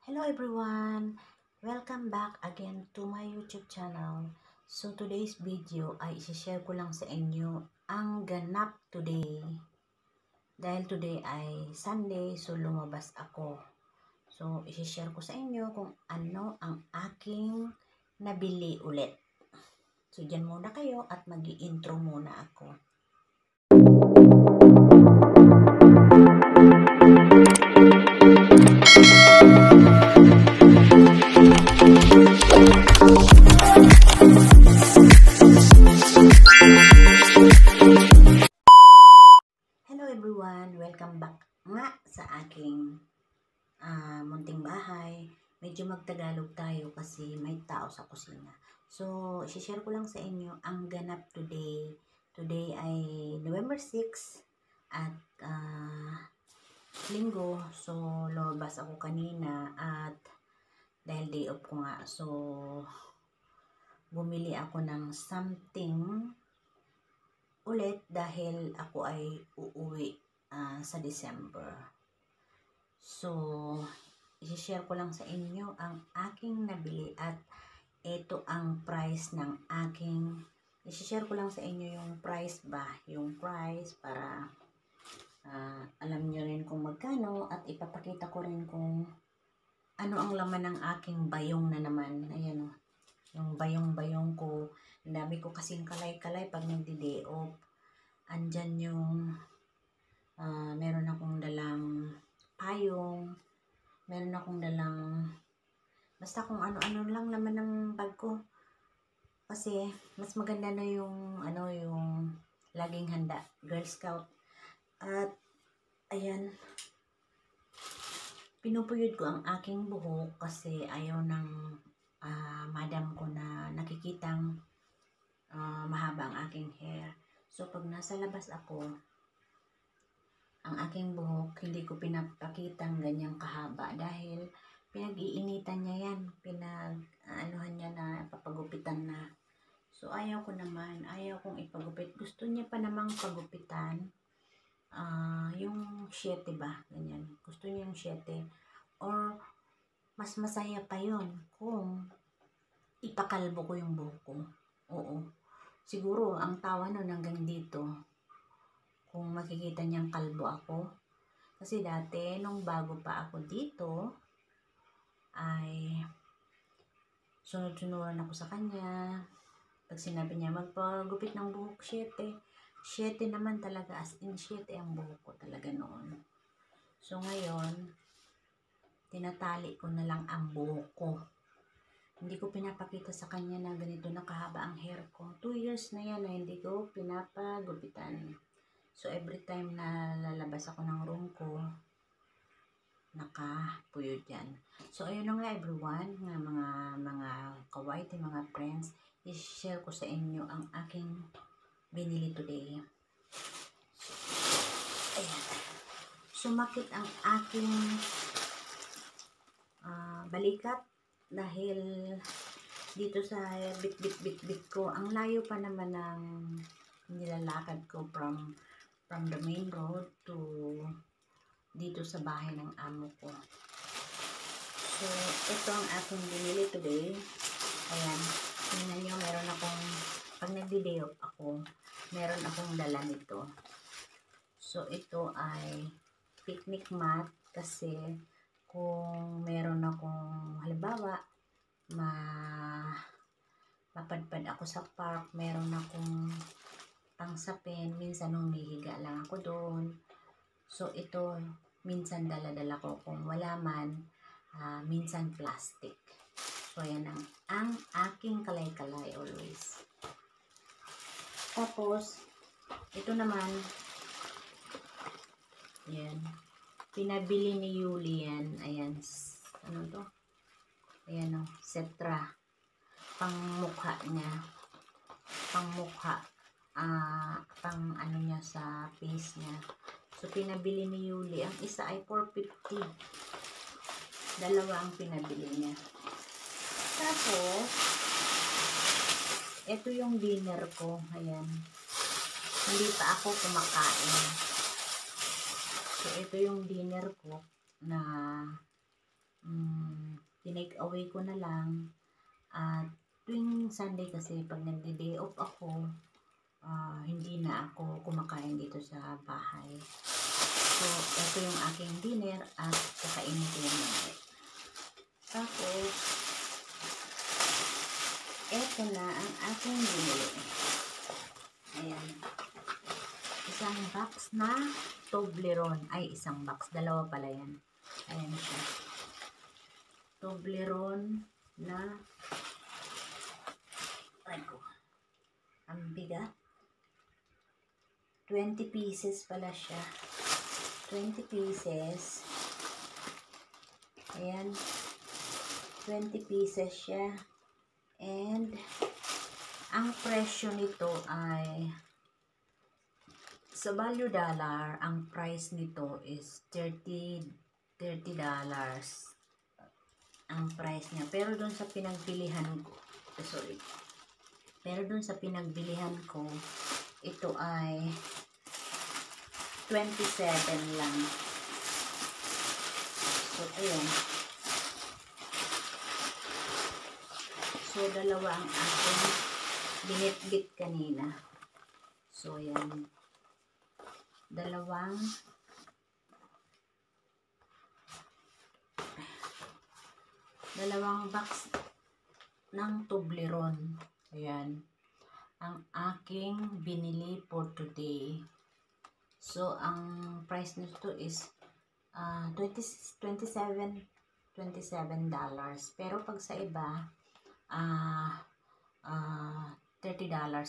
Hello everyone! Welcome back again to my YouTube channel. So today's video ay isi-share ko lang sa inyo ang ganap today. Dahil today ay Sunday, so lumabas ako. So isi-share ko sa inyo kung ano ang aking nabili ulit. So dyan muna kayo at mag-i-intro muna ako. Hello everyone! Welcome back nga sa aking munting bahay. Medyo magtagalog tayo kasi may tao sa kusina. So, isi-share ko lang sa inyo ang ganap today. Today ay November 6 at linggo. So, lumabas ako kanina at dahil day off ko nga. So, bumili ako ng something ulit dahil ako ay uuwi sa December. So, i-share ko lang sa inyo ang aking nabili at ito ang price ng aking, i-share ko lang sa inyo yung price ba, yung price para alam nyo rin kung magkano at ipapakita ko rin kung ano ang laman ng aking bayong na naman. Ayan o, yung bayong-bayong ko. Ang dami ko kasing kalay-kalay pag nagdi-day off. Andyan yung meron akong dalang payong, meron akong dalang basta kung ano-ano lang laman ng bag ko. Kasi mas maganda na yung yung laging handa, Girl Scout. At ayan, pinupuyod ko ang aking buhok kasi ayaw ng madam ko na nakikitang mahaba ang aking hair. So pag nasa labas ako, ang aking buhok hindi ko pinapakitang ganyang kahaba dahil pinag-iinitan niya yan, pinag-anuhan niya na papagupitan na. So ayaw ko naman, ayaw kong ipagupit. Gusto niya pa namang pagupitan yung 7 ba, ganyan. Gusto niya yung 7 or mas masaya pa yon kung ipakalbo ko yung buhok ko. Oo. Siguro, ang tawa nun hanggang dito. Kung makikita niyang kalbo ako. Kasi dati, nung bago pa ako dito, ay sunod-sunuran ako sa kanya. Pag sinabi niya, magpagupit ng buhok 7. 7 naman talaga, as in 7 ang buhok ko talaga noon. So ngayon, tinatali ko na lang ang buhok ko. Hindi ko pinapakita sa kanya na ganito na kahaba ang hair ko. 2 years na yan na hindi ko pinapagupitan. So, every time na lalabas ako ng room ko, nakapuyod yan. So, ayun na nga everyone, mga kawaiti, mga friends, i-share ko sa inyo ang aking binili today. Ayan. Sumakit ang aking balikat dahil dito sa bit ko, ang layo pa naman ng nilalakad ko from the main road to dito sa bahay ng amo ko. So, ito ang aking binili today. Ayan, tingnan nyo, meron akong, pag nagdi-day off ako, meron akong dala nito. So, ito ay picnic mat kasi kung meron akong, halimbawa, mapadpad ako sa park, meron akong pangsapin, minsan humihiga lang ako doon. So, ito, minsan dala-dala ko. Kung wala man, minsan plastic. So, yan ang aking kalay-kalay always. Tapos, ito naman, yan, pinabili ni Yuli yan. Ayan, ano to? Ayan o, Cetra. Pangmukha niya. Pangmukha. Pang ano niya sa face niya. So, pinabili ni Yuli. Ang isa ay 450. Dalawa ang pinabili niya. Tapos, ito yung dinner ko. Ayan. Hindi pa ako kumakain. So, ito yung dinner ko na tinake away ko na lang. At tuwing Sunday kasi pag nagde-day off ako, hindi na ako kumakain dito sa bahay. So, ito yung aking dinner at kakainin ko yung mamaya. Tapos, ito na ang aking binili. Ayan. Isang box na Toblerone. Ay, isang box. Dalawa pala yan. Ayan siya. Toblerone na ang bigat. 20 pieces pala siya. 20 pieces. Ayan. 20 pieces siya. And, ang presyo nito ay, sa value dollar, ang price nito is $30. Ang price niya. Pero dun sa pinagbilihan ko, ito ay 27 lang. So, ayan. So, dalawa ang aking binitbit kanina. So, ayan. Dalawang box ng Toblerone. Ayan. Ang aking binili for today. So, ang price nito is $27. Pero pag sa iba, $30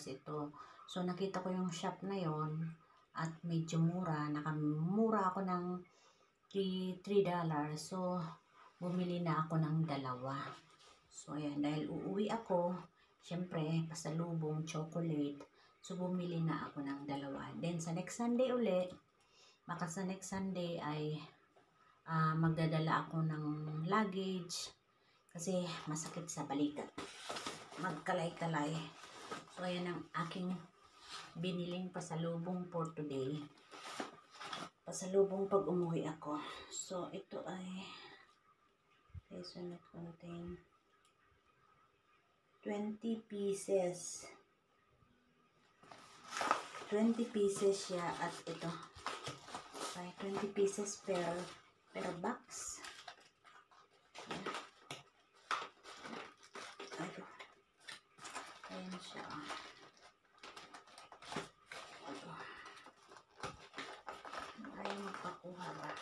ito. So, nakita ko yung shop na yon at medyo mura. Nakamura ako ng $3. So, bumili na ako ng dalawa. So, ayan. Dahil uuwi ako, syempre, pasalubong, chocolate. So, bumili na ako ng dalawa. Then, sa next Sunday uli, baka sa next Sunday ay magdadala ako ng luggage. Kasi masakit sa balikat. Magkalay-kalay. So, ayan ang aking biniling pasalubong for today. Pasalubong pag umuwi ako. So, ito ay peso na contain 20 pieces. 20 pieces siya at ito. Ay, 20 pieces per box. Ayan siya. Ayaw magpakuha ba?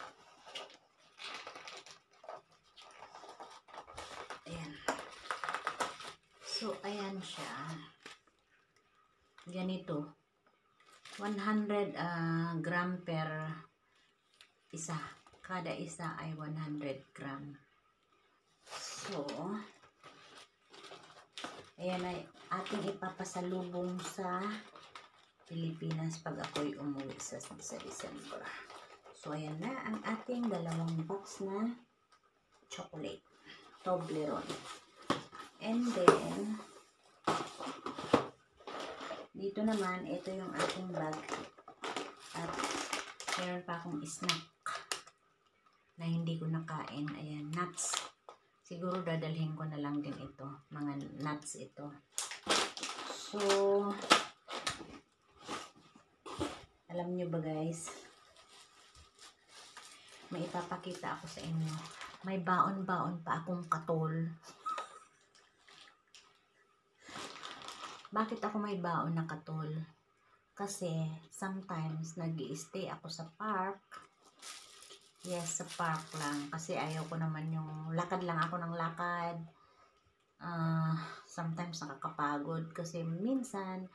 Ayan. So, ayan siya. Ganito. 100 gram per isa. Kada isa ay 100 gram. So, ayan ay ating ipapasalubong sa Pilipinas pag ako'y umuwi sa December. So, ayan na ang ating dalawang box na chocolate. Toblerone. And then, dito naman, ito yung aking bag. At meron pa akong snack na hindi ko nakain. Ayan, nuts. Siguro dadalhin ko na lang din ito. Mga nuts ito. So, alam nyo ba guys, may ipapakita ako sa inyo. May baon-baon pa akong katol. Bakit ako may baon na katol? Kasi sometimes nag-i-stay ako sa park. Yes, sa park lang. Kasi ayaw ko naman yung lakad lang ako ng lakad. Sometimes nakakapagod. Kasi minsan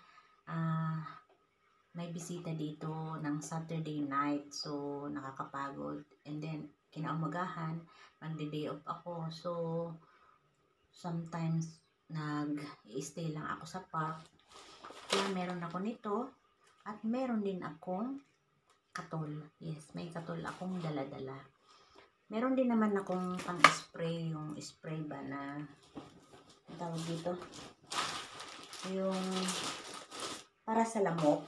may bisita dito ng Saturday night. So, nakakapagod. And then, kinaumagahan, magde-day off ako. So, sometimes nag-i-stay lang ako sa park. Kaya meron ako nito. At meron din akong katol. Yes, may katol akong dala-dala. Meron din naman akong pang-spray. Yung spray ba na tawag dito? Yung para sa lamok.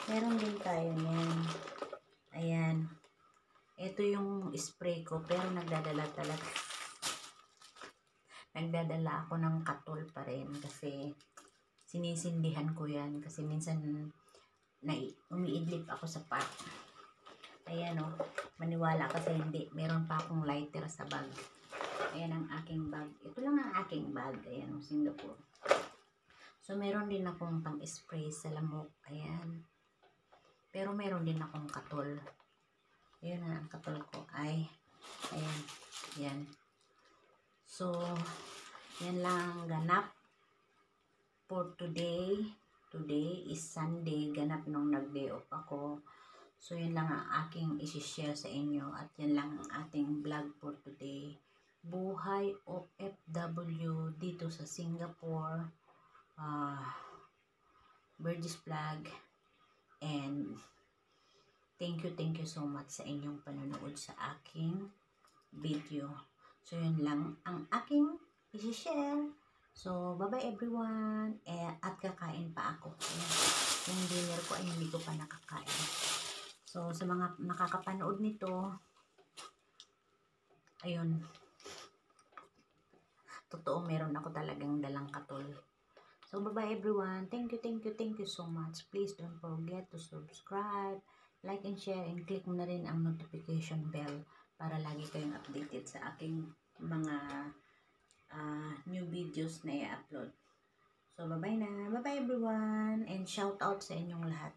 Meron din tayo niyan. Ayan. Ito yung spray ko. Pero nagdadala talaga. nagdadala ako ng katol pa rin kasi sinisindihan ko yan kasi minsan umiidlip ako sa pot. Ayan o, maniwala kasi hindi, meron pa akong lighter sa bag. Ayan ang aking bag. Ito lang ang aking bag. Ayan o, Singapore. So meron din akong pang-spray sa lamok. Ayan. Pero meron din akong katol. Ayan na ang katol ko. Ay, ayan. Ayan. So, yan lang ganap for today. Today is Sunday. Ganap nung nag-day off ako. So, yan lang ang aking isi-share sa inyo. At yan lang ang ating vlog for today. Buhay OFW dito sa Singapore. Burgess Vlog. And thank you so much sa inyong panonood sa aking video. So, yun lang ang aking isi-share. So, bye-bye everyone. At kakain pa ako. Ayan. Yung dinner ko ay hindi ko pa nakakain. So, sa mga nakakapanood nito, ayun, totoo meron ako talagang dalang katol. So, bye-bye everyone. Thank you so much. Please don't forget to subscribe, like and share, and click mo na rin ang notification bell para lagi kayong updated sa aking mga new videos na i-upload. So, bye-bye na. Bye-bye everyone. And shout out sa inyong lahat.